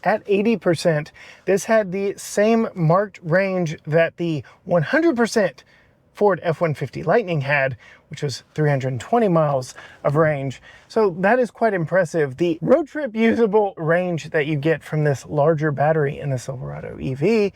At 80%, this had the same marked range that the 100% Ford F-150 Lightning had, which was 320 miles of range. So that is quite impressive. The road trip usable range that you get from this larger battery in the Silverado EV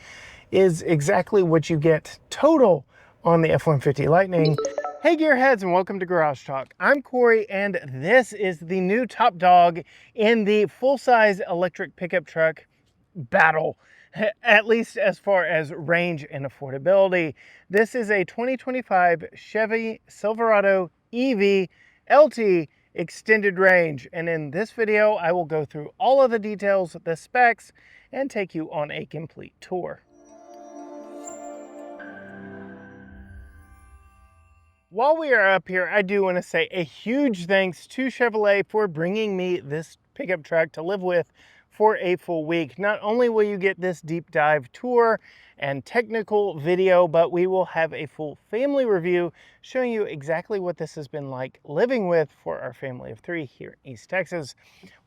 is exactly what you get total on the F-150 Lightning. Hey gearheads, and welcome to Garage Talk. I'm Corey, and this is the new top dog in the full-size electric pickup truck battle, at least as far as range and affordability. This is a 2025 Chevy Silverado EV LT extended range, and in this video I will go through all of the details, the specs, and take you on a complete tour. While we are up here, I do want to say a huge thanks to Chevrolet for bringing me this pickup truck to live with for a full week. Not only will you get this deep dive tour and technical video, but we will have a full family review showing you exactly what this has been like living with for our family of 3 here in East Texas.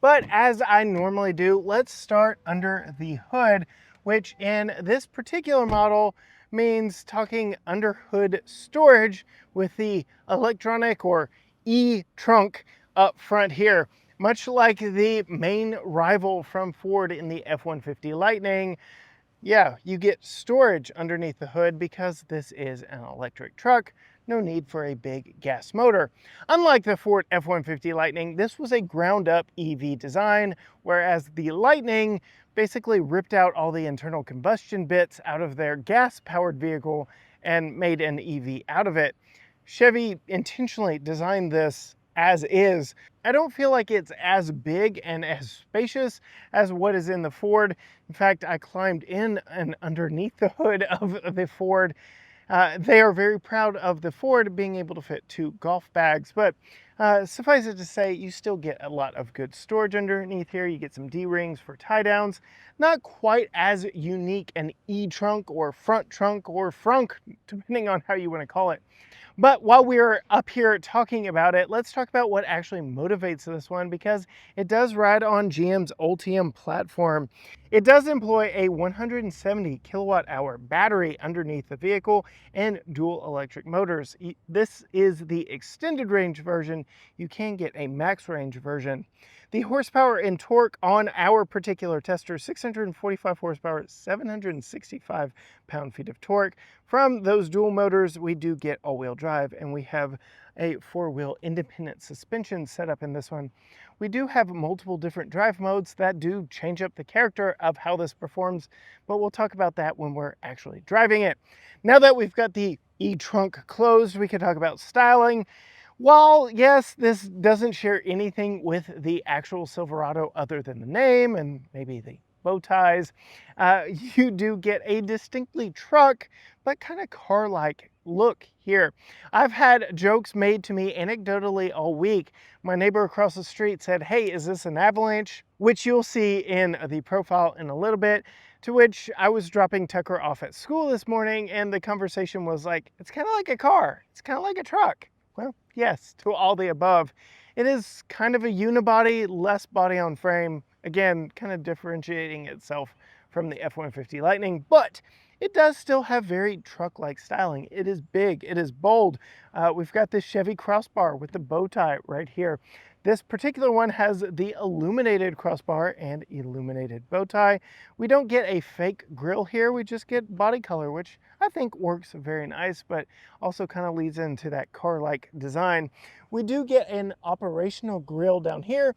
But as I normally do, let's start under the hood, which in this particular model means talking under hood storage with the electronic or e-trunk up front here. Much like the main rival from Ford in the F-150 Lightning, yeah, you get storage underneath the hood because this is an electric truck. No need for a big gas motor. Unlike the Ford F-150 Lightning, this was a ground-up EV design, whereas the Lightning basically ripped out all the internal combustion bits out of their gas-powered vehicle and made an EV out of it. Chevy intentionally designed this as is. I don't feel like it's as big and as spacious as what is in the Ford. In fact, I climbed in and underneath the hood of the Ford. They are very proud of the Ford being able to fit 2 golf bags, but suffice it to say, you still get a lot of good storage underneath here. You get some D-rings for tie downs. Not quite as unique an E-trunk or front trunk or frunk, depending on how you want to call it. But while we're up here talking about it, let's talk about what actually motivates this one, because it does ride on GM's Ultium platform. It does employ a 170 kilowatt hour battery underneath the vehicle and dual electric motors. This is the extended range version. You can get a max range version. The horsepower and torque on our particular tester, 645 horsepower, 765 pound-feet of torque. From those dual motors, we do get all-wheel drive, and we have a 4-wheel independent suspension setup in this one. We do have multiple different drive modes that do change up the character of how this performs, but we'll talk about that when we're actually driving it. Now that we've got the e-trunk closed, we can talk about styling. While, yes, this doesn't share anything with the actual Silverado other than the name and maybe the bow ties, you do get a distinctly truck, but kind of car-like look here. I've had jokes made to me anecdotally all week. My neighbor across the street said, "Hey, is this an Avalanche?" Which you'll see in the profile in a little bit. To which I was dropping Tucker off at school this morning, and the conversation was like, it's kind of like a car. It's kind of like a truck. Well, yes, to all the above. It is kind of a unibody, less body on frame. Again, kind of differentiating itself from the F-150 Lightning, but it does still have very truck-like styling. It is big, it is bold. We've got this Chevy crossbar with the bow tie right here. This particular one has the illuminated crossbar and illuminated bow tie. We don't get a fake grille here, we just get body color, which I think works very nice, but also kind of leads into that car-like design. We do get an operational grille down here,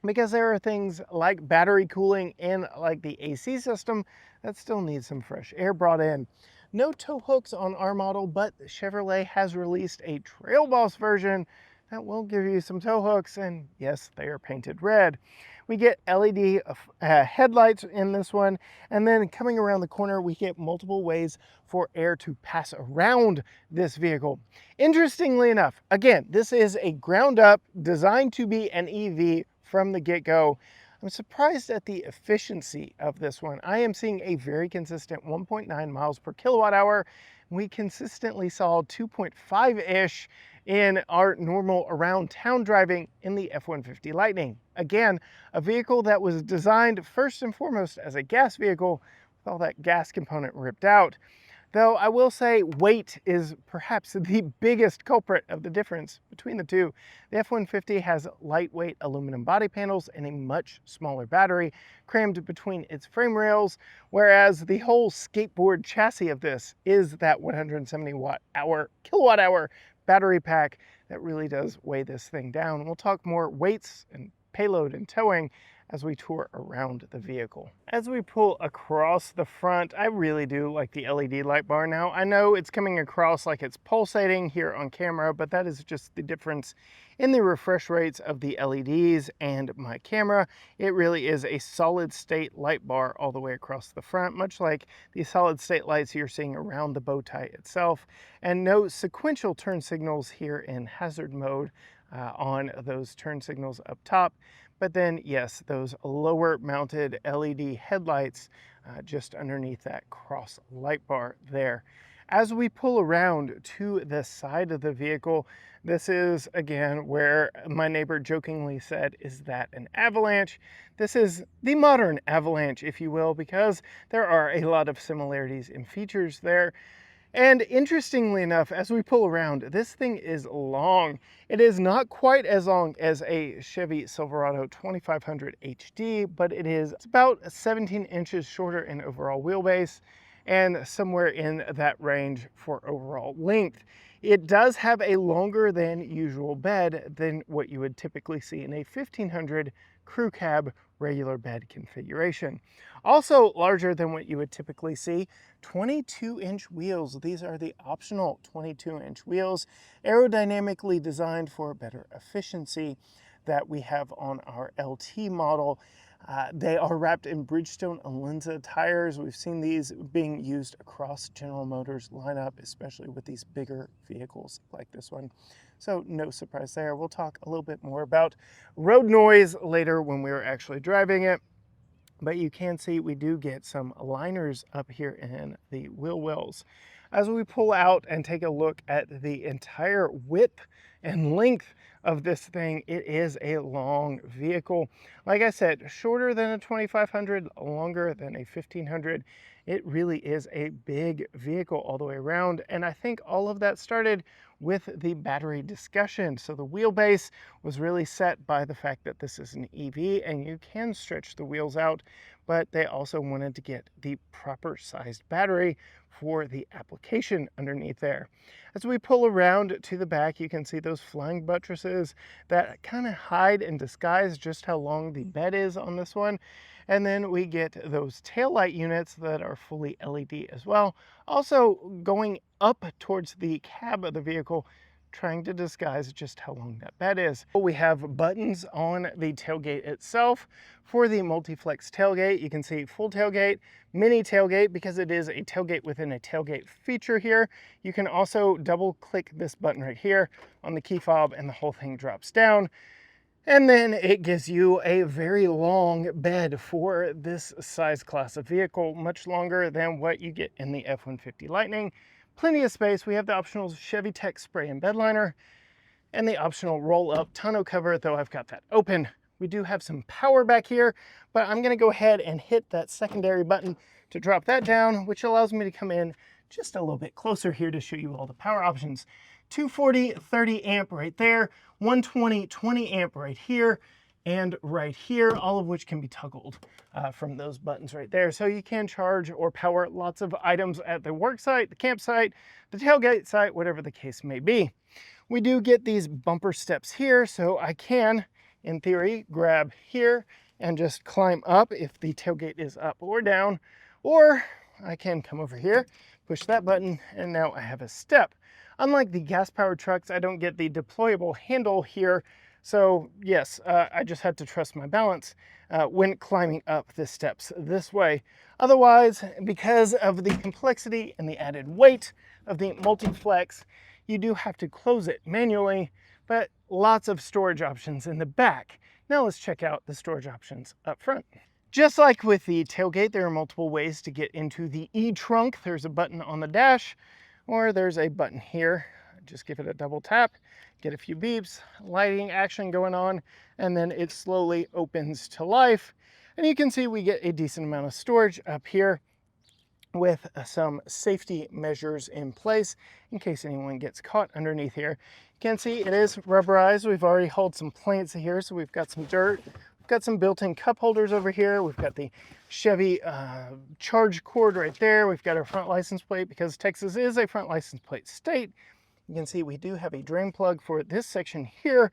because there are things like battery cooling and like the AC system that still need some fresh air brought in. No tow hooks on our model, but Chevrolet has released a Trail Boss version that will give you some tow hooks, and yes, they are painted red. We get LED headlights in this one, and then coming around the corner, we get multiple ways for air to pass around this vehicle. Interestingly enough, again, this is a ground up, designed to be an EV from the get-go. I'm surprised at the efficiency of this one. I am seeing a very consistent 1.9 miles per kilowatt hour. We consistently saw 2.5-ish in our normal around town driving in the F-150 Lightning. Again, a vehicle that was designed first and foremost as a gas vehicle with all that gas component ripped out. Though I will say weight is perhaps the biggest culprit of the difference between the two. The F-150 has lightweight aluminum body panels and a much smaller battery crammed between its frame rails, whereas the whole skateboard chassis of this is that 170 kilowatt hour battery pack that really does weigh this thing down. We'll talk more weights and payload and towing as we tour around the vehicle. As we pull across the front, I really do like the LED light bar now. I know it's coming across like it's pulsating here on camera, but that is just the difference in the refresh rates of the LEDs and my camera. It really is a solid state light bar all the way across the front, much like the solid state lights you're seeing around the bow tie itself, and no sequential turn signals here in hazard mode on those turn signals up top. But then, yes, those lower mounted LED headlights just underneath that cross light bar there. As we pull around to the side of the vehicle, this is again where my neighbor jokingly said, "Is that an Avalanche?" This is the modern Avalanche, if you will, because there are a lot of similarities in features there. And interestingly enough, as we pull around, this thing is long. It is not quite as long as a Chevy Silverado 2500 HD, but it's about 17 inches shorter in overall wheelbase and somewhere in that range for overall length. It does have a longer than usual bed than what you would typically see in a 1500 crew cab regular bed configuration. Also larger than what you would typically see, 22-inch wheels. These are the optional 22-inch wheels, aerodynamically designed for better efficiency that we have on our LT model. They are wrapped in Bridgestone Alenza tires. We've seen these being used across General Motors lineup, especially with these bigger vehicles like this one. So no surprise there. We'll talk a little bit more about road noise later when we're actually driving it. But you can see we do get some liners up here in the wheel wells. As we pull out and take a look at the entire width and length of this thing, it is a long vehicle. Like I said, shorter than a 2500, longer than a 1500. It really is a big vehicle all the way around. And I think all of that started with the battery discussion. So the wheelbase was really set by the fact that this is an EV and you can stretch the wheels out, but they also wanted to get the proper sized battery for the application underneath there. As we pull around to the back, you can see those flying buttresses that kind of hide and disguise just how long the bed is on this one. And then we get those taillight units that are fully LED as well. Also going up towards the cab of the vehicle, trying to disguise just how long that bed is. We have buttons on the tailgate itself. For the multi-flex tailgate, you can see full tailgate, mini tailgate, because it is a tailgate within a tailgate feature here. You can also double click this button right here on the key fob and the whole thing drops down. And then it gives you a very long bed for this size class of vehicle, much longer than what you get in the F-150 Lightning. Plenty of space. We have the optional Chevy Tech spray and bed liner and the optional roll-up tonneau cover, though I've got that open. We do have some power back here, but I'm gonna go ahead and hit that secondary button to drop that down, which allows me to come in just a little bit closer here to show you all the power options. 240 30 amp right there, 120 20 amp right here, and right here, all of which can be toggled from those buttons right there. So you can charge or power lots of items at the work site, the campsite, the tailgate site, whatever the case may be. We do get these bumper steps here, so I can, in theory, grab here and just climb up if the tailgate is up or down, or I can come over here, push that button, and now I have a step. Unlike the gas-powered trucks, I don't get the deployable handle here, so yes, I just had to trust my balance when climbing up the steps this way. Otherwise, because of the complexity and the added weight of the multi-flex, you do have to close it manually, but lots of storage options in the back. Now let's check out the storage options up front. Just like with the tailgate, there are multiple ways to get into the e-trunk. There's a button on the dash, or there's a button here Just give it a double tap, get a few beeps, lighting action going on, and then it slowly opens to life. And you can see we get a decent amount of storage up here with some safety measures in place in case anyone gets caught underneath here. You can see it is rubberized. We've already hauled some plants here, so we've got some dirt. We've got some built-in cup holders over here. We've got the Chevy charge cord right there. We've got our front license plate because Texas is a front license plate state. You can see we do have a drain plug for this section here,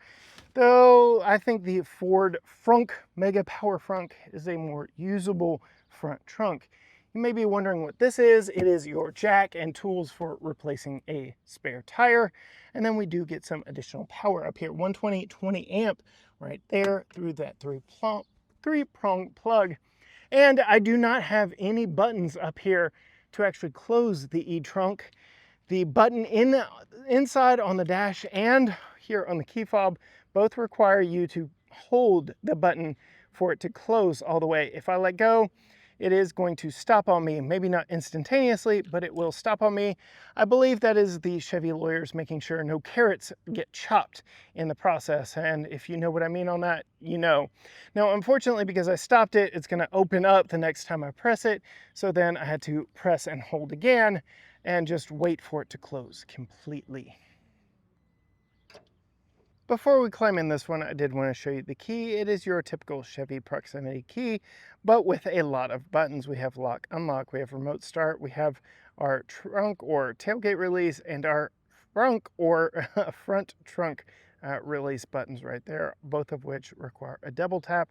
though I think the Ford Frunk, Mega Power Frunk, is a more usable front trunk. You may be wondering what this is. It is your jack and tools for replacing a spare tire. And then we do get some additional power up here, 120, 20 amp right there through that three-prong plug. And I do not have any buttons up here to actually close the e-trunk. The button inside on the dash and here on the key fob both require you to hold the button for it to close all the way. If I let go, it is going to stop on me. Maybe not instantaneously, but it will stop on me. I believe that is the Chevy lawyers making sure no carrots get chopped in the process. And if you know what I mean on that, you know. Now, unfortunately, because I stopped it, it's gonna open up the next time I press it. So then I had to press and hold again and just wait for it to close completely. Before we climb in this one, I did want to show you the key. It is your typical Chevy proximity key, but with a lot of buttons. We have lock, unlock, we have remote start, we have our trunk or tailgate release, and our front or front trunk release buttons right there, both of which require a double tap.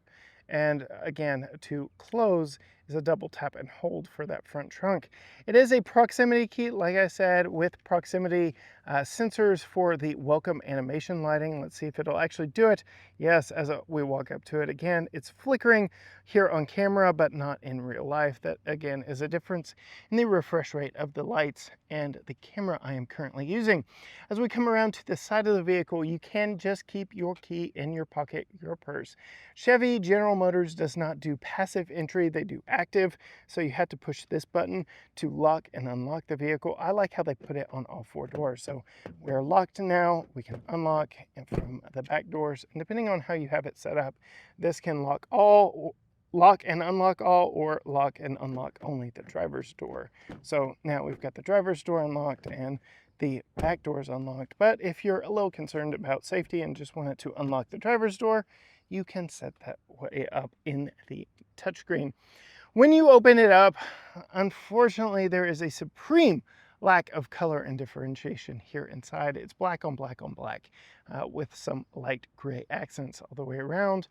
And again, to close is a double tap and hold for that front trunk. It is a proximity key, like I said, with proximity sensors for the welcome animation lighting. Let's see if it'll actually do it. Yes, as we walk up to it again, it's flickering here on camera, but not in real life. That again is a difference in the refresh rate of the lights and the camera I am currently using. As we come around to the side of the vehicle, you can just keep your key in your pocket, your purse. Chevy General Motors does not do passive entry, they do active, so you have to push this button to lock and unlock the vehicle. I like how they put it on all four doors. So we're locked now, we can unlock and from the back doors, and depending on how you have it set up, this can lock and unlock all, or lock and unlock only the driver's door. So now we've got the driver's door unlocked and the back door is unlocked. But if you're a little concerned about safety and just wanted to unlock the driver's door, you can set that way up in the touchscreen. When you open it up, unfortunately, there is a supreme lack of color and differentiation here inside. It's black on black on black with some light gray accents all the way around.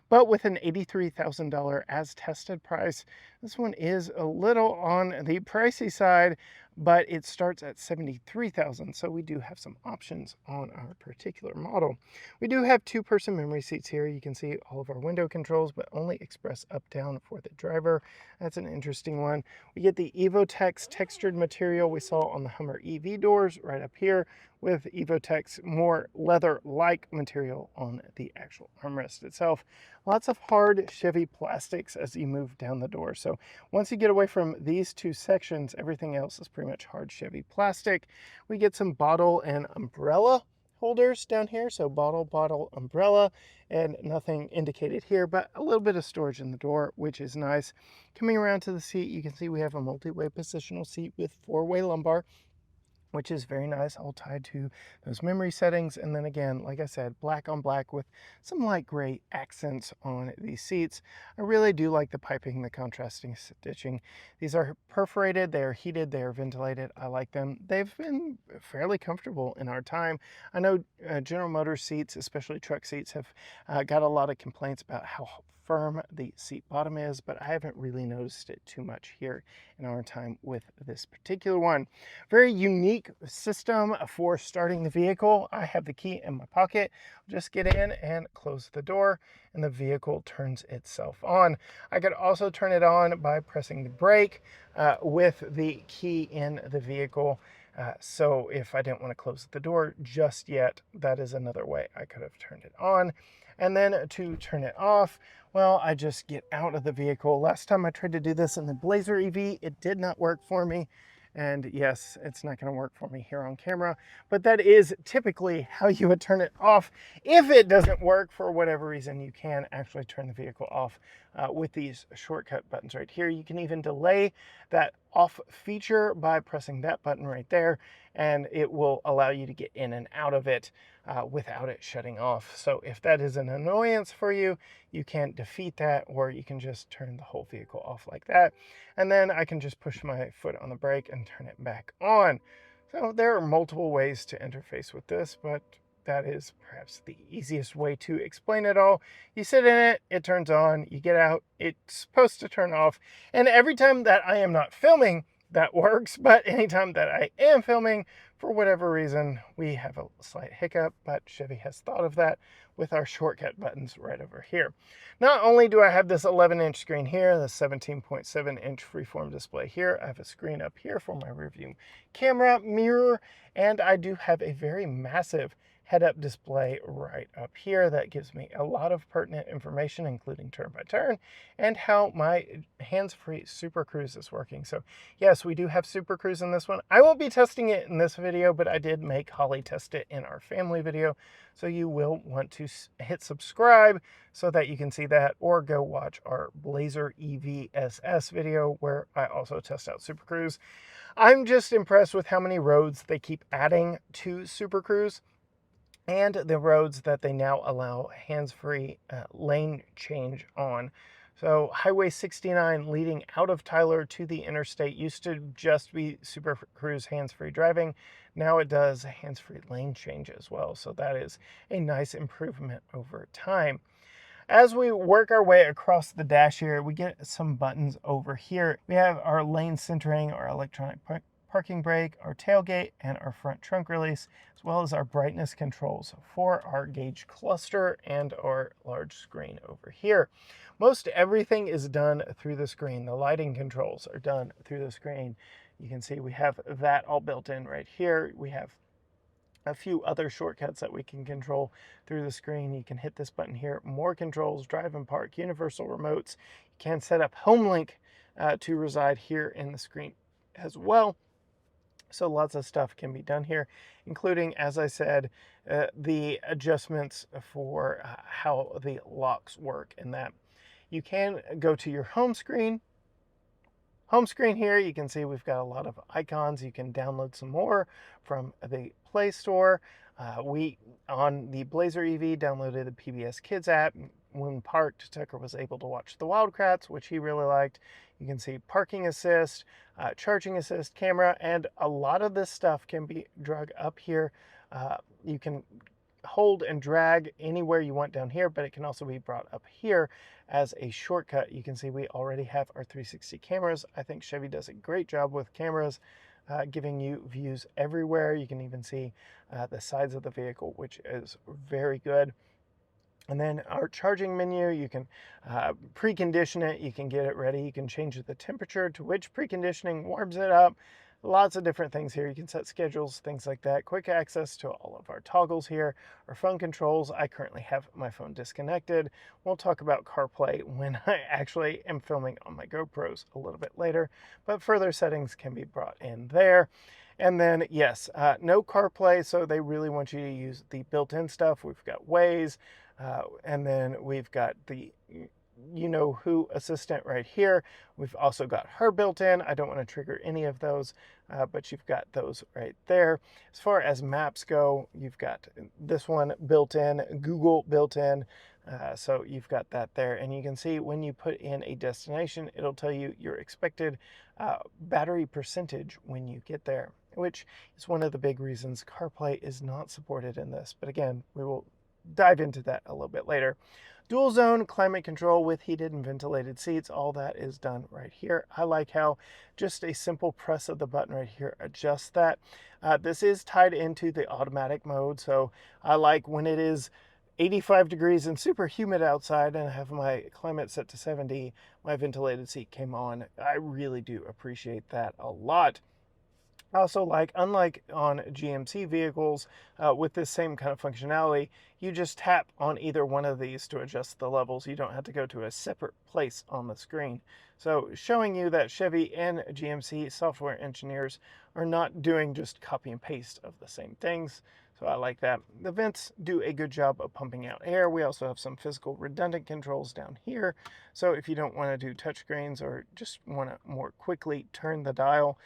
But with an $83,000 as tested price, this one is a little on the pricey side, but it starts at $73,000. So we do have some options on our particular model. We do have two-person memory seats here. You can see all of our window controls, but only express up down for the driver. That's an interesting one. We get the Evotex textured material we saw on the Hummer EV doors right up here, with Evotex more leather-like material on the actual armrest itself. Lots of hard Chevy plastics as you move down the door. So once you get away from these two sections, everything else is pretty much hard Chevy plastic. We get some bottle and umbrella holders down here. So bottle, umbrella, and nothing indicated here, but a little bit of storage in the door, which is nice. Coming around to the seat, you can see we have a multi-way positional seat with four-way lumbar, which is very nice, all tied to those memory settings. And then again, like I said, black on black with some light gray accents on these seats. I really do like the piping, the contrasting stitching. These are perforated, they are heated, they are ventilated. I like them. They've been fairly comfortable in our time. I know General Motors seats, especially truck seats, have got a lot of complaints about how firm the seat bottom is, but I haven't really noticed it too much here in our time with this particular one. Very unique system for starting the vehicle. I have the key in my pocket. Just get in and close the door and the vehicle turns itself on. I could also turn it on by pressing the brake with the key in the vehicle. So if I didn't want to close the door just yet, that is another way I could have turned it on. And then to turn it off, well, I just get out of the vehicle. Last time I tried to do this in the Blazer EV, it did not work for me. And yes, it's not going to work for me here on camera, but that is typically how you would turn it off. If it doesn't work for whatever reason, you can actually turn the vehicle off with these shortcut buttons right here. You can even delay that off feature by pressing that button right there, and it will allow you to get in and out of it without it shutting off. So if that is an annoyance for you, you can defeat that, or you can just turn the whole vehicle off like that. And then I can just push my foot on the brake and turn it back on. So there are multiple ways to interface with this, but that is perhaps the easiest way to explain it all. You sit in it, it turns on, you get out, it's supposed to turn off. And every time that I am not filming, that works. But anytime that I am filming, for whatever reason, we have a slight hiccup, but Chevy has thought of that with our shortcut buttons right over here. Not only do I have this 11-inch screen here, the 17.7-inch freeform display here, I have a screen up here for my rearview camera, mirror, and I do have a very massive head-up display right up here that gives me a lot of pertinent information, including turn-by-turn, and how my hands-free Super Cruise is working. So yes, we do have Super Cruise in this one. I won't be testing it in this video, but I did make Holly test it in our family video. So you will want to hit subscribe so that you can see that, or go watch our Blazer EVSS video where I also test out Super Cruise. I'm just impressed with how many roads they keep adding to Super Cruise, and the roads that they now allow hands-free lane change on. So Highway 69 leading out of Tyler to the interstate used to just be Super Cruise hands-free driving. Now it does hands-free lane change as well. So that is a nice improvement over time. As we work our way across the dash here, we get some buttons over here. We have our lane centering, our electronic parking brake, our tailgate, and our front trunk release, as well as our brightness controls for our gauge cluster and our large screen over here. Most everything is done through the screen. The lighting controls are done through the screen. You can see we have that all built in right here. We have a few other shortcuts that we can control through the screen. You can hit this button here, more controls, drive and park, universal remotes. You can set up home link to reside here in the screen as well. So lots of stuff can be done here, including, as I said, the adjustments for how the locks work, and that you can go to your home screen. Home screen here, you can see we've got a lot of icons. You can download some more from the Play Store. We, on the Blazer EV, downloaded the PBS Kids app. When parked, Tucker was able to watch the Wildcats, which he really liked. You can see parking assist, charging assist, camera, and a lot of this stuff can be drug up here. You can hold and drag anywhere you want down here, but it can also be brought up here as a shortcut. You can see we already have our 360 cameras. I think Chevy does a great job with cameras, giving you views everywhere. You can even see the sides of the vehicle, which is very good. And then our charging menu, you can precondition it, you can get it ready, you can change the temperature to which preconditioning warms it up. Lots of different things here. You can set schedules, things like that. Quick access to all of our toggles here. Our phone controls, I currently have my phone disconnected. We'll talk about CarPlay when I actually am filming on my GoPros a little bit later, but further settings can be brought in there. And then, yes, no CarPlay, so they really want you to use the built-in stuff. We've got Waze, and then we've got the you-know-who assistant right here. We've also got her built in. I don't want to trigger any of those, but you've got those right there. As far as maps go, you've got this one built in, Google built in, so you've got that there. And you can see when you put in a destination, it'll tell you your expected battery percentage when you get there, which is one of the big reasons CarPlay is not supported in this. But again, we will dive into that a little bit later. Dual zone climate control with heated and ventilated seats, all that is done right here. I like how just a simple press of the button right here adjusts that. This is tied into the automatic mode, so I like when it is 85 degrees and super humid outside and I have my climate set to 70, my ventilated seat came on. I really do appreciate that a lot. Also, like, unlike on GMC vehicles with this same kind of functionality, you just tap on either one of these to adjust the levels. You don't have to go to a separate place on the screen. So showing you that Chevy and GMC software engineers are not doing just copy and paste of the same things. So I like that. The vents do a good job of pumping out air. We also have some physical redundant controls down here. So if you don't want to do touchscreens or just want to more quickly turn the dial,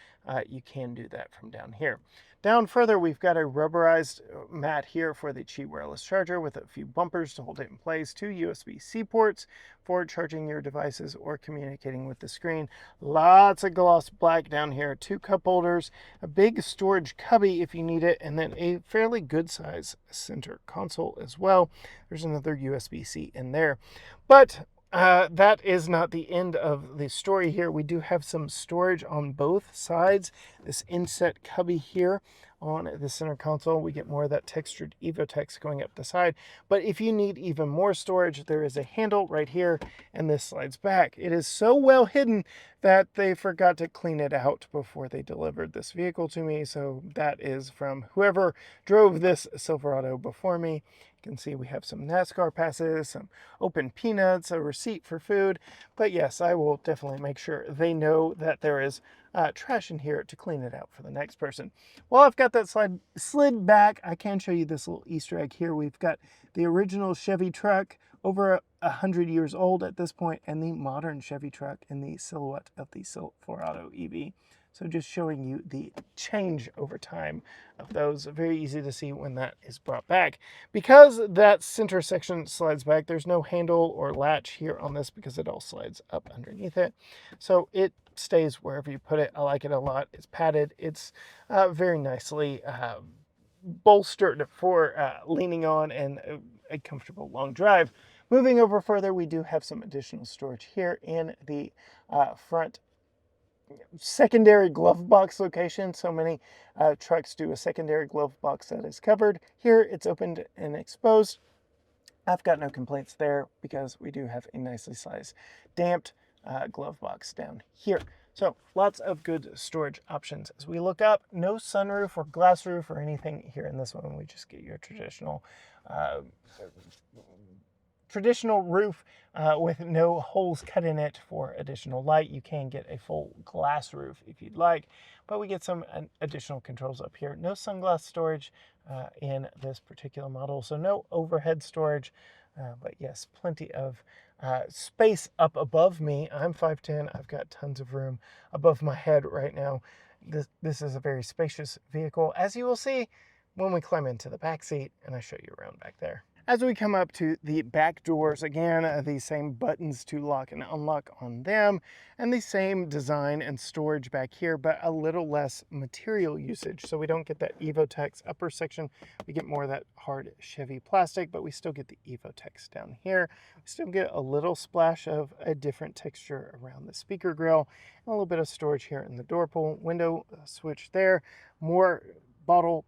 you can do that from down here. Down further, we've got a rubberized mat here for the Qi wireless charger with a few bumpers to hold it in place, 2 USB-C ports for charging your devices or communicating with the screen. Lots of gloss black down here, 2 cup holders, a big storage cubby if you need it, and then a fairly good size center console as well. There's another USB-C in there. But that is not the end of the story here. We do have some storage on both sides. This inset cubby here on the center console, we get more of that textured Evotex going up the side. But if you need even more storage, there is a handle right here, and this slides back. It is so well hidden that they forgot to clean it out before they delivered this vehicle to me. So that is from whoever drove this Silverado before me. You can see we have some NASCAR passes, some open peanuts, a receipt for food. But yes, I will definitely make sure they know that there is trash in here to clean it out for the next person. While I've got that slid back, I can show you this little Easter egg here. We've got the original Chevy truck, over 100 years old at this point, and the modern Chevy truck in the silhouette of the Silverado EV. So just showing you the change over time of those. Very easy to see when that is brought back. Because that center section slides back, there's no handle or latch here on this because it all slides up underneath it. So it stays wherever you put it. I like it a lot. It's padded. It's very nicely bolstered for leaning on and a comfortable long drive. Moving over further, we do have some additional storage here in the front secondary glove box location. So many trucks do a secondary glove box that is covered. Here it's opened and exposed. I've got no complaints there because we do have a nicely sized damped glove box down here. So lots of good storage options. As we look up, no sunroof or glass roof or anything here in this one. We just get your traditional roof with no holes cut in it for additional light. You can get a full glass roof if you'd like, but we get some additional controls up here. No sunglass storage in this particular model, so no overhead storage, but yes, plenty of space up above me. I'm 5'10", I've got tons of room above my head right now. This is a very spacious vehicle, as you will see when we climb into the back seat and I show you around back there. As we come up to the back doors, again, the same buttons to lock and unlock on them, and the same design and storage back here, but a little less material usage. So we don't get that Evotex upper section. We get more of that hard Chevy plastic, but we still get the Evotex down here. We still get a little splash of a different texture around the speaker grill, and a little bit of storage here in the door pull window switch there. More bottle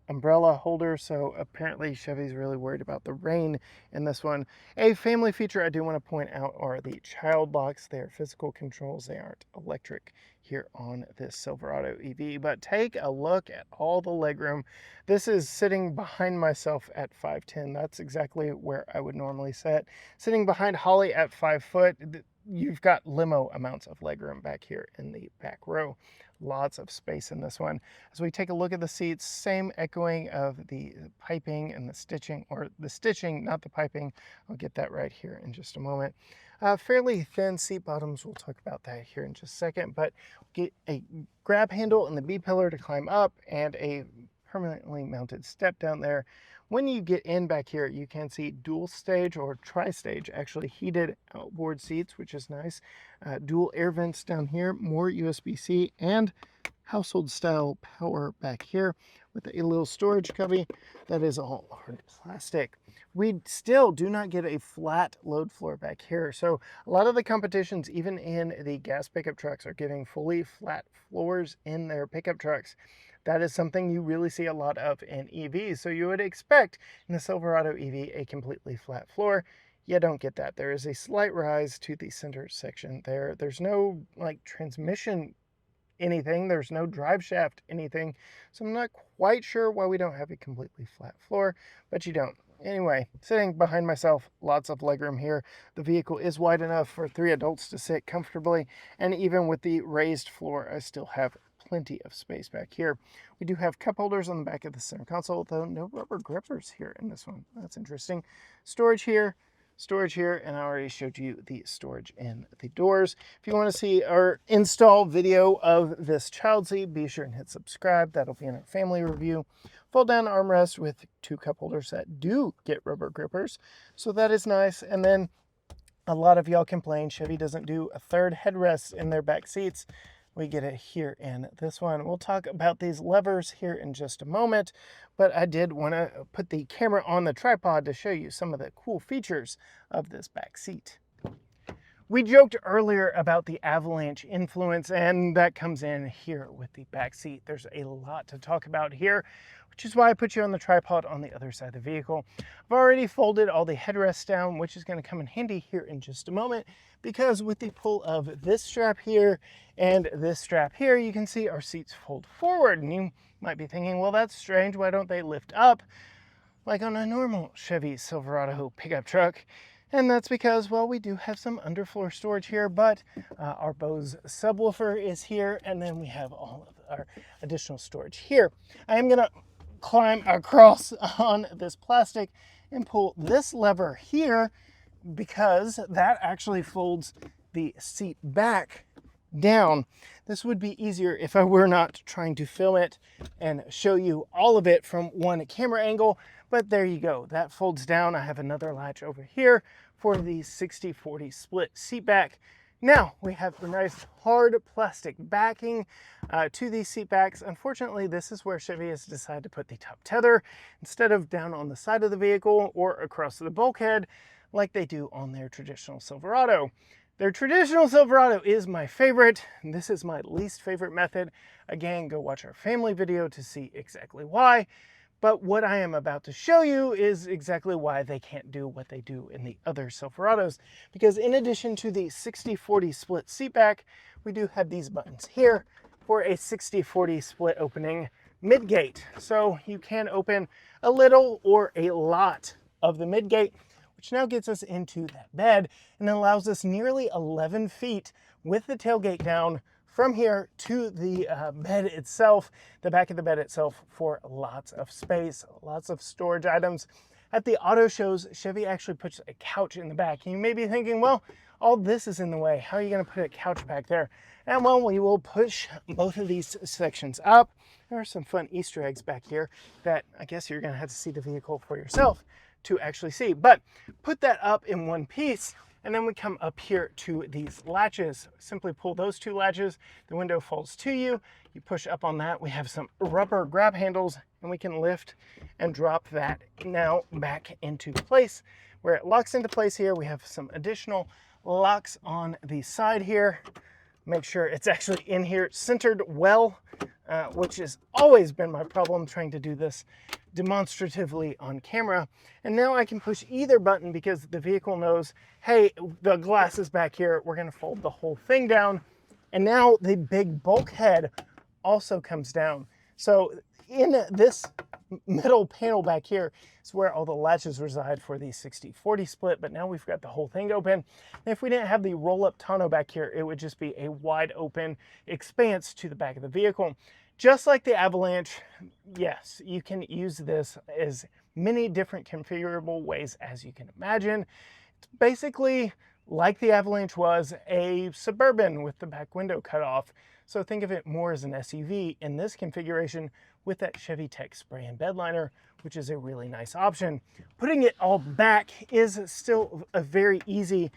umbrella holder, so apparently Chevy's really worried about the rain in this one. A family feature I do want to point out are the child locks. They are physical controls. They aren't electric here on this Silverado EV, but take a look at all the legroom. This is sitting behind myself at 5'10". That's exactly where I would normally sit. Sitting behind Holly at 5 foot, you've got limo amounts of legroom back here in the back row. Lots of space in this one. As we take a look at the seats, same echoing of the piping and the stitching, or the stitching, not the piping. I'll get that right here in just a moment. Fairly thin seat bottoms. We'll talk about that here in just a second, but get a grab handle in the B-pillar to climb up and a permanently mounted step down there. When you get in back here, you can see dual stage or tri-stage, actually heated outboard seats, which is nice. Dual air vents down here, more USB-C, and household style power back here with a little storage cubby that is all hard plastic. We still do not get a flat load floor back here. So a lot of the competitions, even in the gas pickup trucks, are giving fully flat floors in their pickup trucks. That is something you really see a lot of in EVs. So you would expect in the Silverado EV a completely flat floor. You don't get that. There is a slight rise to the center section there. There's no like transmission anything. There's no drive shaft anything. So I'm not quite sure why we don't have a completely flat floor, but you don't. Anyway, sitting behind myself, lots of legroom here. The vehicle is wide enough for 3 adults to sit comfortably, and even with the raised floor, I still have plenty of space back here. We do have cup holders on the back of the center console, though no rubber grippers here in this one. That's interesting. Storage here, and I already showed you the storage in the doors. If you want to see our install video of this child seat, be sure and hit subscribe. That'll be in our family review. Fold down armrest with 2 cup holders that do get rubber grippers, so that is nice. And then a lot of y'all complain Chevy doesn't do a third headrest in their back seats. We get it here in this one. We'll talk about these levers here in just a moment, but I did want to put the camera on the tripod to show you some of the cool features of this back seat. We joked earlier about the avalanche influence, and that comes in here with the back seat. There's a lot to talk about here, which is why I put you on the tripod on the other side of the vehicle. I've already folded all the headrests down, which is going to come in handy here in just a moment, because with the pull of this strap here and this strap here, you can see our seats fold forward. And you might be thinking, well, that's strange. Why don't they lift up like on a normal Chevy Silverado pickup truck? And that's because, well, we do have some underfloor storage here, but our Bose subwoofer is here, and then we have all of our additional storage here. I am gonna climb across on this plastic and pull this lever here, because that actually folds the seat back down. This would be easier if I were not trying to film it and show you all of it from one camera angle, but there you go. That folds down. I have another latch over here for the 60-40 split seat back. Now we have the nice hard plastic backing to these seat backs. Unfortunately, this is where Chevy has decided to put the top tether instead of down on the side of the vehicle or across the bulkhead like they do on their traditional Silverado. Their traditional Silverado is my favorite. This is my least favorite method. Again, go watch our family video to see exactly why. But what I am about to show you is exactly why they can't do what they do in the other Silverados. Because in addition to the 60-40 split seat back, we do have these buttons here for a 60-40 split opening midgate. So you can open a little or a lot of the midgate, which now gets us into that bed and allows us nearly 11 feet with the tailgate down from here to the bed itself, the back of the bed itself, for lots of space, lots of storage items. At the auto shows, Chevy actually puts a couch in the back. And you may be thinking, well, all this is in the way. How are you going to put a couch back there? And well, we will push both of these sections up. There are some fun Easter eggs back here that I guess you're going to have to see the vehicle for yourself to actually see. But put that up in one piece, and then we come up here to these latches. Simply pull those 2 latches, the window folds to you, you push up on that. We have some rubber grab handles, and we can lift and drop that now back into place. Where it locks into place here, we have some additional locks on the side here. Make sure it's actually in here centered well, which has always been my problem trying to do this demonstratively on camera. And now I can push either button because the vehicle knows, hey, the glass is back here. We're going to fold the whole thing down. And now the big bulkhead also comes down. So in this middle panel back here is where all the latches reside for the 60-40 split, but now we've got the whole thing open. And if we didn't have the roll-up tonneau back here, it would just be a wide open expanse to the back of the vehicle. Just like the Avalanche, yes, you can use this as many different configurable ways as you can imagine. It's basically like the Avalanche was, a Suburban with the back window cut off. So think of it more as an SUV in this configuration with that Chevy Tech spray and bed liner, which is a really nice option. Putting it all back is still a very easy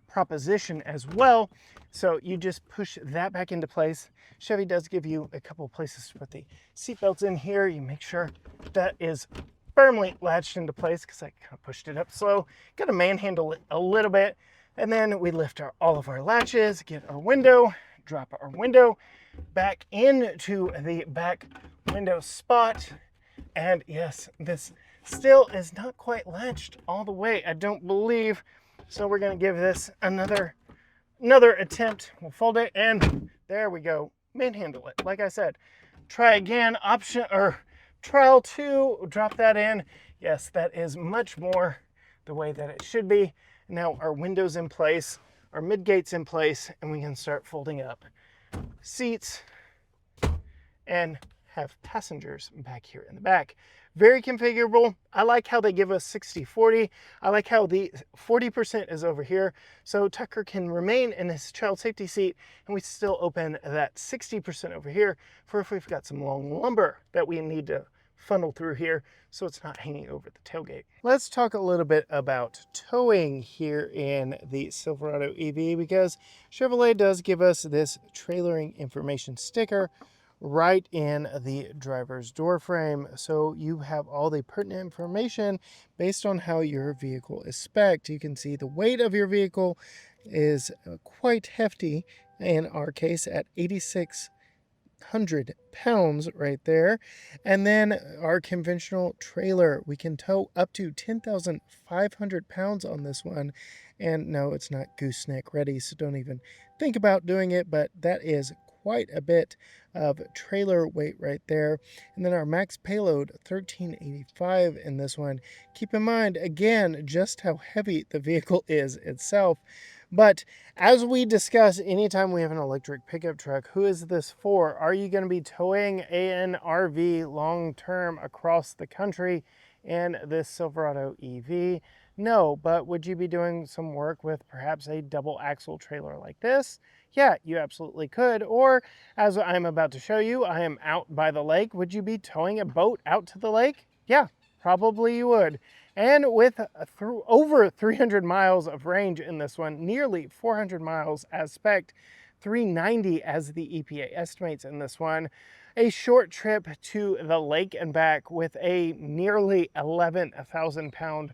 proposition as well. So you just push that back into place. Chevy does give you a couple of places to put the seat belts in here. You make sure that is firmly latched into place because I kind of pushed it up slow. Got to manhandle it a little bit. And then we lift all of our latches, get our window, drop our window back into the back window spot. And yes, this still is not quite latched all the way, I don't believe. So we're going to give this another attempt. We'll fold it, and there we go. manhandle it. Like I said, try again, option or trial 2, drop that in. Yes, that is much more the way that it should be. Now our window's in place, our midgate's in place, and we can start folding up seats and have passengers back here in the back. Very configurable. I like how they give us 60-40. I like how the 40% is over here, so Tucker can remain in his child safety seat, and we still open that 60% over here for if we've got some long lumber that we need to funnel through here so it's not hanging over the tailgate. Let's talk a little bit about towing here in the Silverado EV, because Chevrolet does give us this trailering information sticker right in the driver's door frame, so you have all the pertinent information based on how your vehicle is spec'd. You can see the weight of your vehicle is quite hefty, in our case at 8,600 pounds right there. And then our conventional trailer, we can tow up to 10,500 pounds on this one. And no, it's not gooseneck ready, so don't even think about doing it, but that is quite a bit of trailer weight right there. And then our max payload, 1385 in this one. Keep in mind, again, just how heavy the vehicle is itself. But as we discuss, anytime we have an electric pickup truck, who is this for? Are you going to be towing an RV long-term across the country in this Silverado EV? No, but would you be doing some work with perhaps a double axle trailer like this? Yeah, you absolutely could. Or as I'm about to show you, I am out by the lake. Would you be towing a boat out to the lake? Yeah, probably you would. And with over 300 miles of range in this one, nearly 400 miles as spec'd, 390 as the EPA estimates in this one, a short trip to the lake and back with a nearly 11,000 pound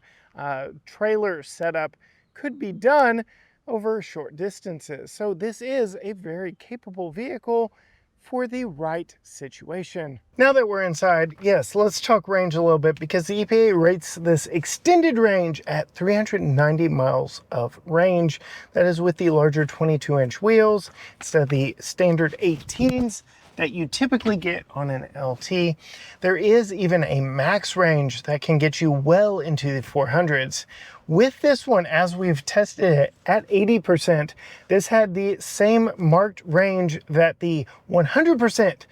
trailer setup could be done over short distances. So this is a very capable vehicle for the right situation. Now that we're inside, yes, let's talk range a little bit, because the EPA rates this extended range at 390 miles of range. That is with the larger 22-inch wheels instead of the standard 18s that you typically get on an LT. There is even a max range that can get you well into the 400s. With this one, as we've tested it at 80%, this had the same marked range that the 100%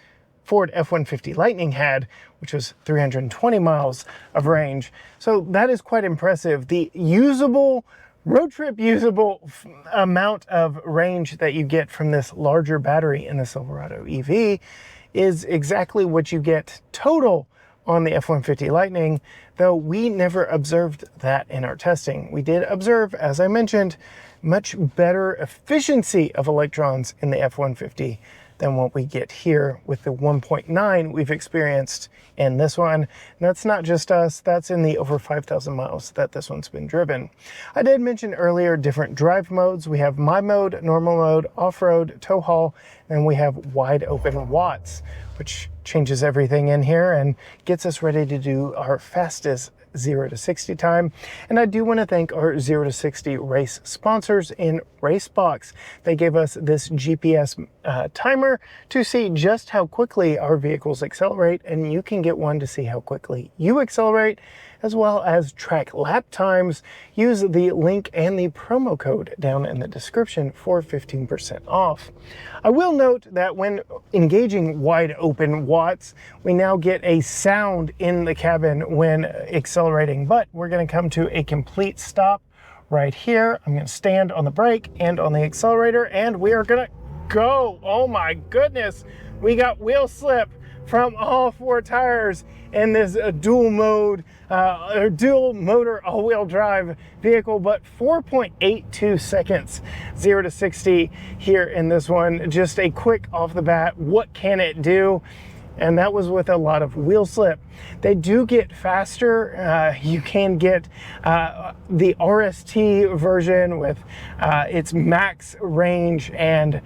Ford F-150 Lightning had, which was 320 miles of range. So that is quite impressive. The usable, road trip usable amount of range that you get from this larger battery in the Silverado EV is exactly what you get total on the F-150 Lightning, though we never observed that in our testing. We did observe, as I mentioned, much better efficiency of electrons in the F-150 than what we get here with the 1.9 we've experienced in this one. And that's not just us, that's in the over 5,000 miles that this one's been driven. I did mention earlier different drive modes. We have my mode, normal mode, off-road, tow haul, and we have wide open watts, which changes everything in here and gets us ready to do our fastest 0 to 60 time. And I do want to thank our 0 to 60 race sponsors in RaceBox. They gave us this GPS timer to see just how quickly our vehicles accelerate, and you can get one to see how quickly you accelerate, as well as track lap times. Use the link and the promo code down in the description for 15% off. I will note that when engaging wide open watts, we now get a sound in the cabin when accelerating, but we're going to come to a complete stop right here. I'm going to stand on the brake and on the accelerator, and we are going to go. Oh my goodness, we got wheel slip from all 4 tires in this dual mode or dual motor all-wheel drive vehicle, but 4.82 seconds 0 to 60 here in this one. Just a quick off the bat, what can it do? And that was with a lot of wheel slip. They do get faster. You can get the RST version with its max range and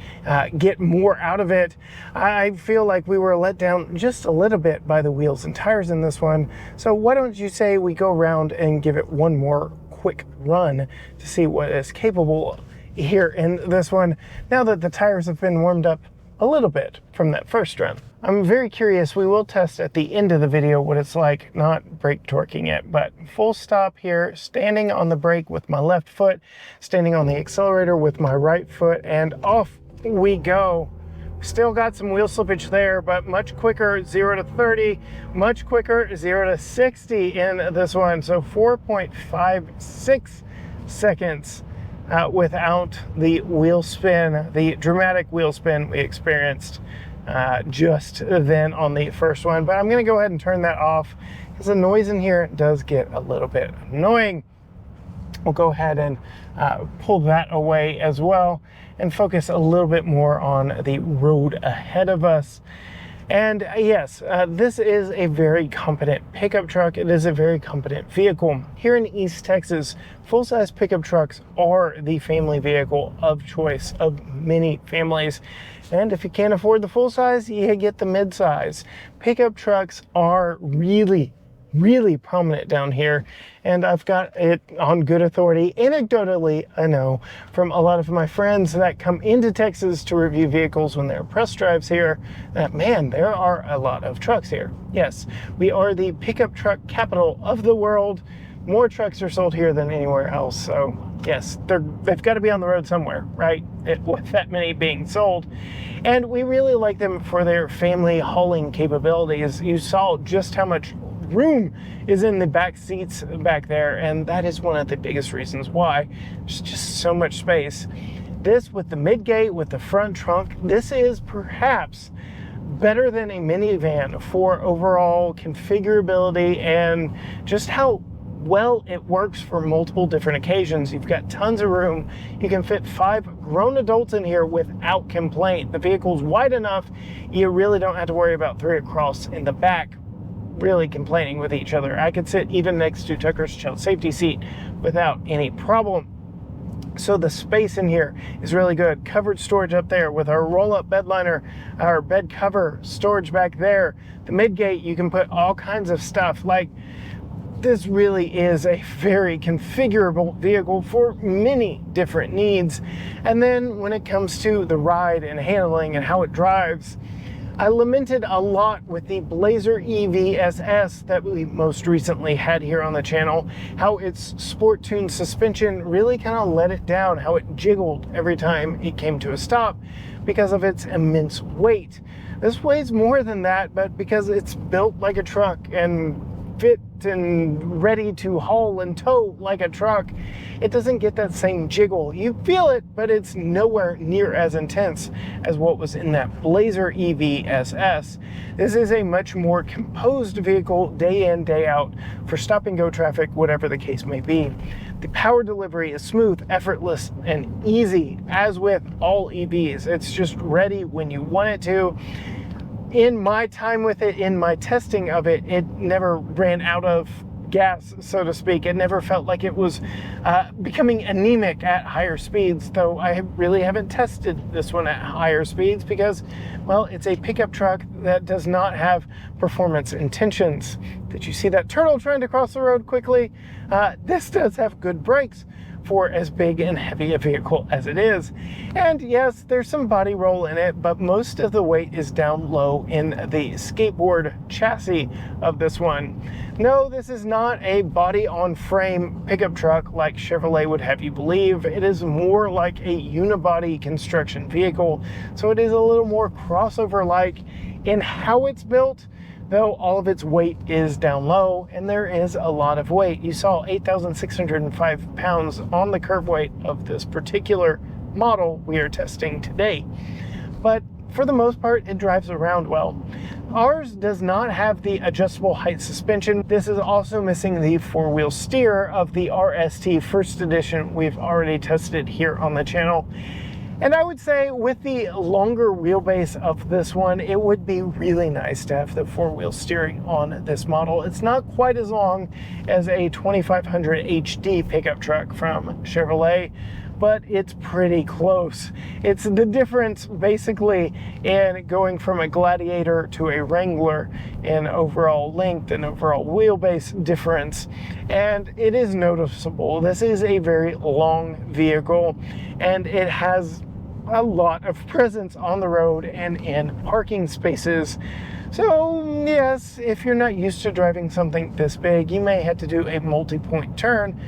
get more out of it. I feel like we were let down just a little bit by the wheels and tires in this one. So why don't you say we go around and give it one more quick run to see what is capable here in this one. Now that the tires have been warmed up a little bit from that first run. I'm very curious. We will test at the end of the video what it's like not brake torquing it, but full stop here, standing on the brake with my left foot, standing on the accelerator with my right foot, and off we go. Still got some wheel slippage there, but much quicker 0 to 30, much quicker 0 to 60 in this one. So 4.56 seconds without the wheel spin, the dramatic wheel spin we experienced just then on the first one. But I'm going to go ahead and turn that off because the noise in here does get a little bit annoying. We'll go ahead and pull that away as well and focus a little bit more on the road ahead of us. And yes, this is a very competent pickup truck. It is a very competent vehicle. Here in East Texas, full-size pickup trucks are the family vehicle of choice of many families. And if you can't afford the full-size, you get the mid-size. Pickup trucks are really prominent down here, and I've got it on good authority, anecdotally, I know, from a lot of my friends that come into Texas to review vehicles when they're press drives here, that man, there are a lot of trucks here. Yes, we are the pickup truck capital of the world. More trucks are sold here than anywhere else, so yes, they've got to be on the road somewhere, right? With that many being sold. And we really like them for their family hauling capabilities. You saw just how much room is in the back seats back there, and that is one of the biggest reasons why. There's just so much space. This with the Midgate, with the front trunk, this is perhaps better than a minivan for overall configurability and just how well it works for multiple different occasions. You've got tons of room. You can fit 5 grown adults in here without complaint. The vehicle's wide enough, you really don't have to worry about 3 across in the back really complaining with each other. I could sit even next to Tucker's child safety seat without any problem. So the space in here is really good. Covered storage up there with our roll-up bed liner, our bed cover storage back there. The Midgate, you can put all kinds of stuff. Like, this really is a very configurable vehicle for many different needs. And then when it comes to the ride and handling and how it drives, I lamented a lot with the Blazer EV-SS that we most recently had here on the channel, how its sport tuned suspension really kind of let it down, how it jiggled every time it came to a stop because of its immense weight. This weighs more than that, but because it's built like a truck and fit and ready to haul and tow like a truck, it doesn't get that same jiggle. You feel it, but it's nowhere near as intense as what was in that Blazer EV-SS. This is a much more composed vehicle day in, day out for stop and go traffic, whatever the case may be. The power delivery is smooth, effortless, and easy, as with all EVs. It's just ready when you want it to. In my time with it, in my testing of it, it never ran out of gas, so to speak. It never felt like it was becoming anemic at higher speeds, though I really haven't tested this one at higher speeds because, well, it's a pickup truck that does not have performance intentions. Did you see that turtle trying to cross the road quickly? This does have good brakes for as big and heavy a vehicle as it is. And yes, there's some body roll in it, but most of the weight is down low in the skateboard chassis of this one. No, this is not a body on frame pickup truck like Chevrolet would have you believe. It is more like a unibody construction vehicle, so it is a little more crossover-like in how it's built, though all of its weight is down low, and there is a lot of weight. You saw 8,605 pounds on the curb weight of this particular model we are testing today. But for the most part, it drives around well. Ours does not have the adjustable height suspension. This is also missing the 4-wheel steer of the RST First Edition we've already tested here on the channel. And I would say with the longer wheelbase of this one, it would be really nice to have the 4-wheel steering on this model. It's not quite as long as a 2500 HD pickup truck from Chevrolet, but it's pretty close. It's the difference basically in going from a Gladiator to a Wrangler in overall length and overall wheelbase difference. And it is noticeable. This is a very long vehicle, and it has a lot of presence on the road and in parking spaces. So yes, if you're not used to driving something this big, you may have to do a multi-point turn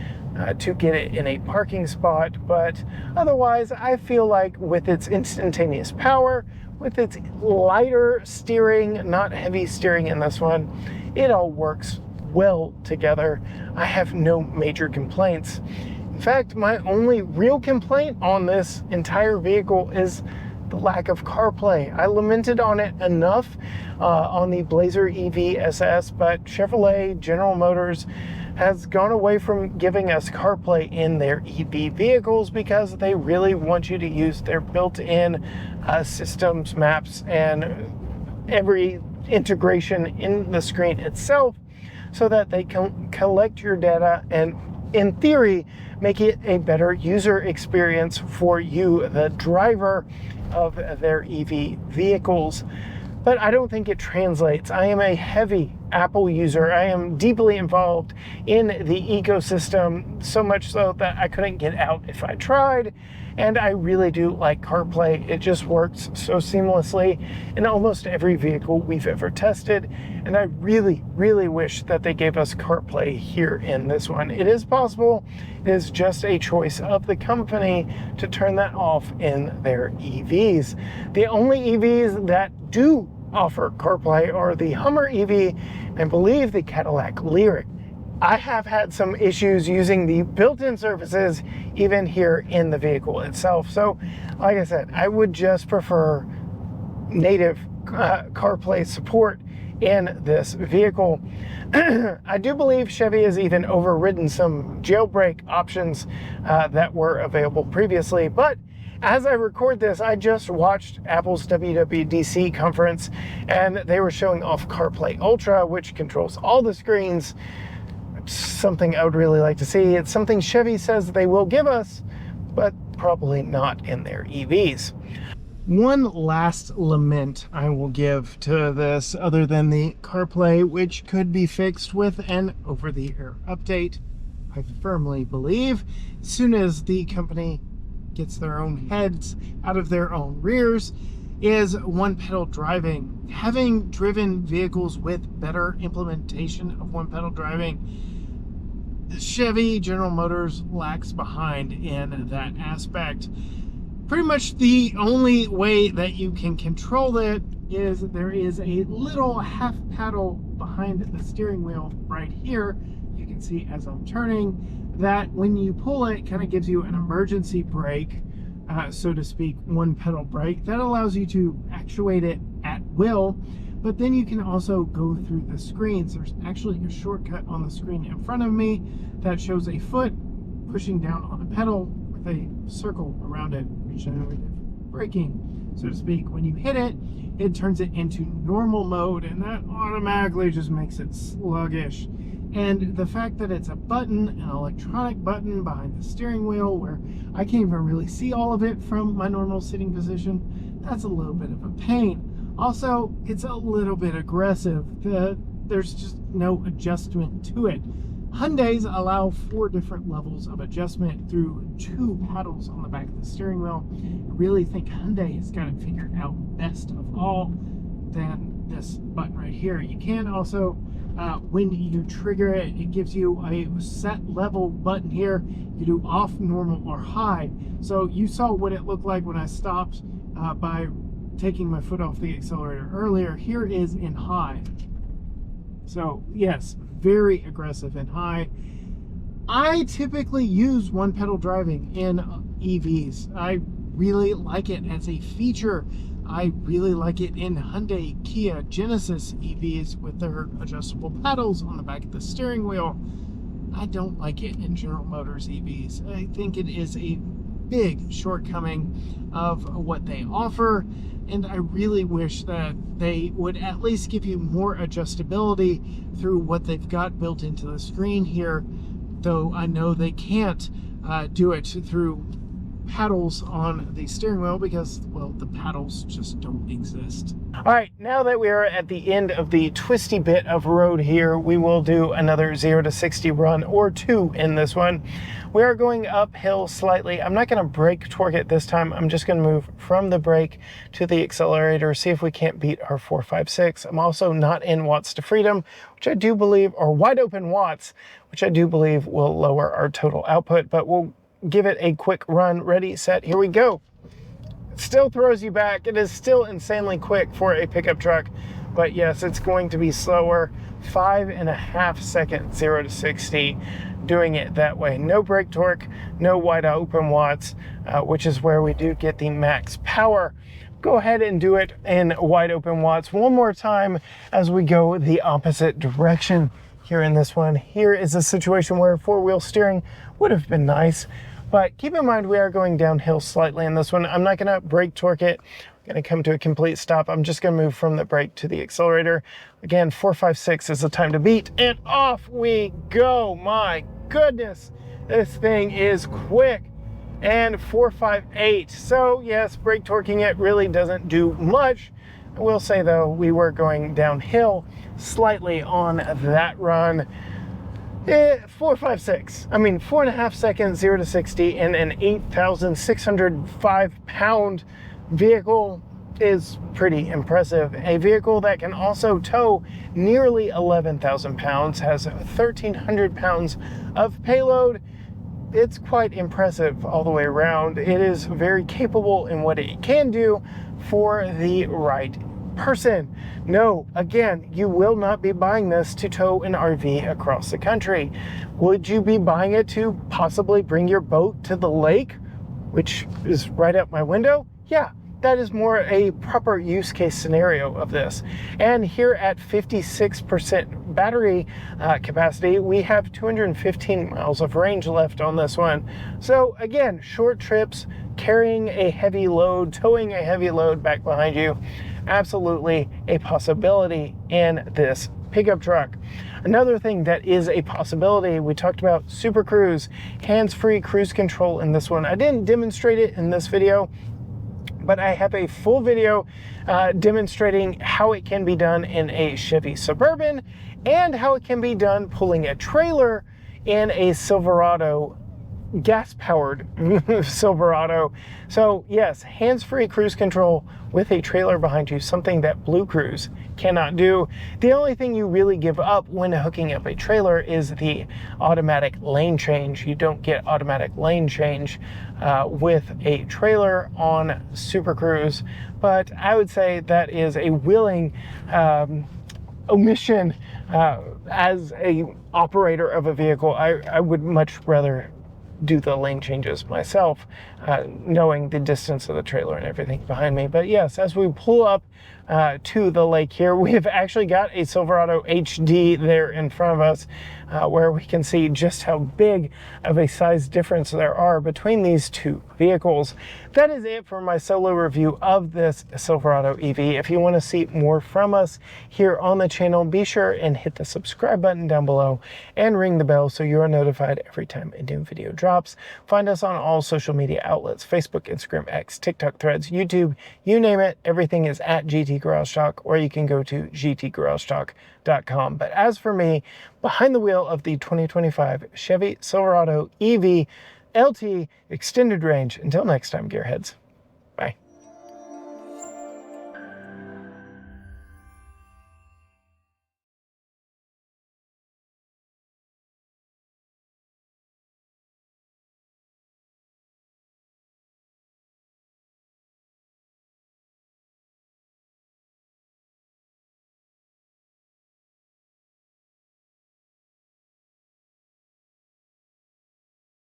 to get it in a parking spot, but otherwise I feel like with its instantaneous power, with its lighter steering, not heavy steering in this one, it all works well together. I have no major complaints. In fact, my only real complaint on this entire vehicle is the lack of CarPlay. I lamented on it enough on the Blazer EV SS, but Chevrolet, General Motors has gone away from giving us CarPlay in their EV vehicles because they really want you to use their built-in systems, maps, and every integration in the screen itself so that they can collect your data and, in theory, make it a better user experience for you, the driver of their EV vehicles. But I don't think it translates. I am a heavy Apple user. I am deeply involved in the ecosystem, so much so that I couldn't get out if I tried. And I really do like CarPlay. It just works so seamlessly in almost every vehicle we've ever tested. And I really, really wish that they gave us CarPlay here in this one. It is possible. It is just a choice of the company to turn that off in their EVs. The only EVs that do offer CarPlay are the Hummer EV and I believe the Cadillac Lyriq. I have had some issues using the built-in services even here in the vehicle itself. So, like I said, I would just prefer native CarPlay support in this vehicle. I do believe Chevy has even overridden some jailbreak options that were available previously, but as I record this, I just watched Apple's WWDC conference and they were showing off CarPlay Ultra, which controls all the screens. Something I would really like to see. It's something Chevy says they will give us, but probably not in their EVs. One last lament I will give to this, other than the CarPlay, which could be fixed with an over-the-air update. I firmly believe as soon as the company gets their own heads out of their own rears, is one-pedal driving. Having driven vehicles with better implementation of one-pedal driving, Chevy, General Motors lacks behind in that aspect. Pretty much the only way that you can control it is there is a little half paddle behind the steering wheel right here. You can see as I'm turning that when you pull it, kind of gives you an emergency brake, so to speak, one pedal brake. That allows you to actuate it at will, but then you can also go through the screens. There's actually a shortcut on the screen in front of me that shows a foot pushing down on a pedal with a circle around it, regenerative braking, so to speak. When you hit it, it turns it into normal mode, and that automatically just makes it sluggish. And the fact that it's a button, an electronic button behind the steering wheel where I can't even really see all of it from my normal sitting position, that's a little bit of a pain. Also, it's a little bit aggressive. There's just no adjustment to it. Hyundais allow 4 different levels of adjustment through 2 paddles on the back of the steering wheel. I really think Hyundai has got it figured out best of all than this button right here. You can also, when you trigger it, it gives you a set level button here. You do off, normal, or high. So you saw what it looked like when I stopped by taking my foot off the accelerator earlier. Here is in high. So yes, very aggressive in high. I typically use one pedal driving in EVs. I really like it as a feature. I really like it in Hyundai, Kia, Genesis EVs with their adjustable paddles on the back of the steering wheel. I don't like it in General Motors EVs. I think it is a big shortcoming of what they offer, and I really wish that they would at least give you more adjustability through what they've got built into the screen here, though I know they can't do it through paddles on the steering wheel because, well, the paddles just don't exist. All right, now that we are at the end of the twisty bit of road here, we will do another 0 to 60 run or two in this one. We are going uphill slightly. I'm not going to brake torque it this time. I'm just going to move from the brake to the accelerator, see if we can't beat our 456. I'm also not in watts to freedom, which I do believe, or wide open watts, which I do believe will lower our total output, but we'll give it a quick run. Ready, set, here we go. It still throws you back. It is still insanely quick for a pickup truck, but yes, it's going to be slower. 5.5 seconds, 0 to 60, doing it that way. No brake torque, no wide open watts, which is where we do get the max power. Go ahead and do it in wide open watts one more time as we go the opposite direction here in this one. Here is a situation where four-wheel steering would have been nice, but keep in mind we are going downhill slightly in this one. I'm not going to brake torque it. I'm going to come to a complete stop. I'm just going to move from the brake to the accelerator. Again, 456 is the time to beat, and off we go. My goodness, this thing is quick. And 458. So yes, brake torquing it really doesn't do much. I will say though, we were going downhill slightly on that run. 456. I mean, 4.5 seconds, 0 to 60 in an 8,605 pound vehicle is pretty impressive. A vehicle that can also tow nearly 11,000 pounds, has 1,300 pounds of payload. It's quite impressive all the way around. It is very capable in what it can do for the right person. No, again, you will not be buying this to tow an RV across the country. Would you be buying it to possibly bring your boat to the lake, which is right out my window? Yeah, that is more a proper use case scenario of this. And here at 56% battery capacity, we have 215 miles of range left on this one. So again, short trips, carrying a heavy load, towing a heavy load back behind you, absolutely a possibility in this pickup truck. Another thing that is a possibility, we talked about Super Cruise, hands-free cruise control in this one. I didn't demonstrate it in this video, but I have a full video demonstrating how it can be done in a Chevy Suburban and how it can be done pulling a trailer in a Silverado, gas-powered Silverado. So yes, hands-free cruise control with a trailer behind you, something that Blue Cruise cannot do. The only thing you really give up when hooking up a trailer is the automatic lane change. You don't get automatic lane change with a trailer on Super Cruise, but I would say that is a willing omission as a operator of a vehicle. I would much rather do the lane changes myself, knowing the distance of the trailer and everything behind me. But yes, as we pull up to the lake here, we have actually got a Silverado HD there in front of us, where we can see just how big of a size difference there are between these two vehicles. That is it for my solo review of this Silverado EV. If you want to see more from us here on the channel, be sure and hit the subscribe button down below and ring the bell so you are notified every time a new video drops. Find us on all social media outlets: Facebook, Instagram, X, TikTok, Threads, YouTube, you name it. Everything is at GT Garage Talk, or you can go to gtgaragetalk.com. But as for me, behind the wheel of the 2025 Chevy Silverado EV LT extended range. Until next time, gearheads.